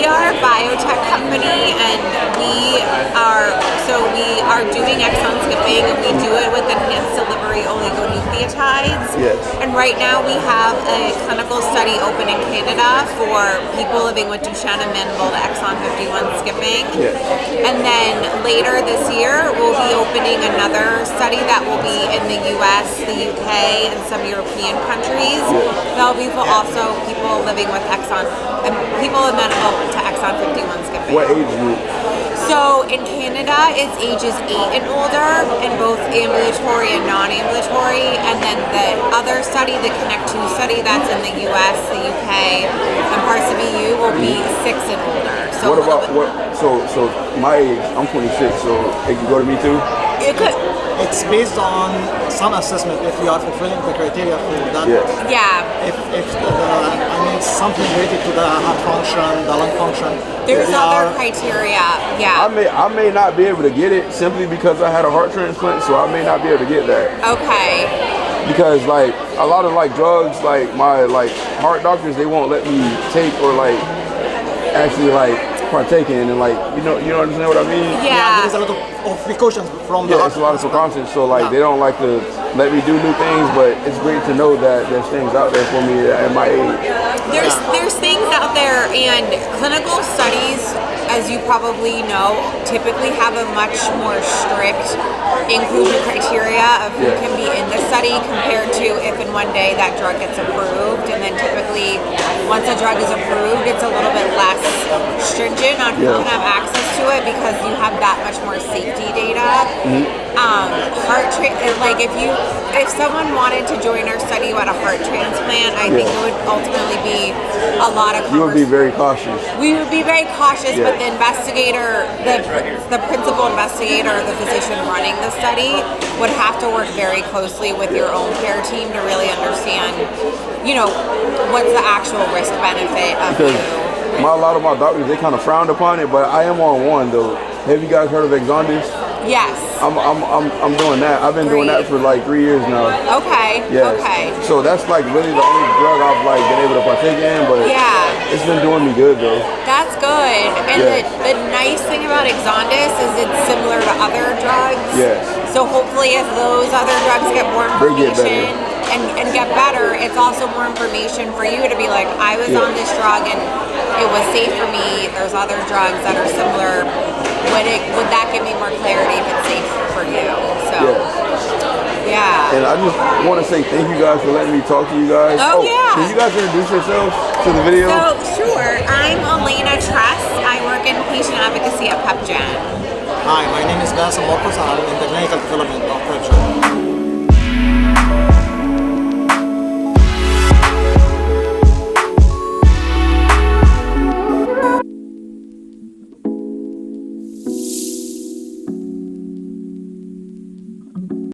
we are a biotech company, and we are doing exon skipping, and we do it with enhanced delivery oligonucleotides. Yes. And right now we have a clinical study open in Canada for people living with Duchenne amenable to exon 51 skipping. Yes. And then later this year, we'll be opening another study that will be in the US, the UK, and some European countries. There'll be also people living with people amenable to exon 51 skipping. What age group? So in Canada, it's ages 8 and older, in both ambulatory and non-ambulatory. And then the other study, the Connect 2 study, that's in the US, the UK, and parts of EU, will be 6 and older. So What about so my age? I'm 26, so it can go to me too. It could. It's based on some assessment if you are fulfilling the criteria for that. Yeah. If something related to the heart function, the lung function. There's other criteria. Yeah. I may not be able to get it simply because I had a heart transplant, so I may not be able to get that. Okay. Because like a lot of like drugs, like my heart doctors, they won't let me take or actually partake in, and you understand what I mean? Yeah. There's a lot of precautions from the it's a lot of precautions, so they don't like to let me do new things, but it's great to know that there's things out there for me at my age. There's things out there, and clinical studies, as you probably know, typically have a much more strict inclusion criteria of who can be in the study compared to if and one day that drug gets approved. And then typically, once a drug is approved, it's a little bit less stringent on who can have access to it because you have that much more safety data. If someone wanted to join our study who had a heart transplant, I think it would ultimately be a lot of. You would be very cautious. We would be very cautious, but the investigator, the principal investigator, the physician running the study, would have to work very closely with your own care team to really understand, what's the actual risk benefit of you. A lot of my doctors, they kind of frowned upon it, but I am on one though. Have you guys heard of Exondys? Yes. I'm doing that. I've been doing that for 3 years now. Okay. Yes. Okay. So that's really the only drug I've been able to partake in, but it's been doing me good though. That's good. And the nice thing about Exondys is it's similar to other drugs. Yes. So hopefully as those other drugs get more information and get better, it's also more information for you to be like, I was on this drug and it was safe for me. There's other drugs that are similar. Would that give me more clarity if it's safe for you? So, yeah. And I just want to say thank you guys for letting me talk to you guys. Oh yeah. Can you guys introduce yourselves to the video? So, sure. I'm Elena Tress. I work in patient advocacy at Pepgen. Hi, my name is Bassam Marcos. I'm in the clinical development of Pepgen.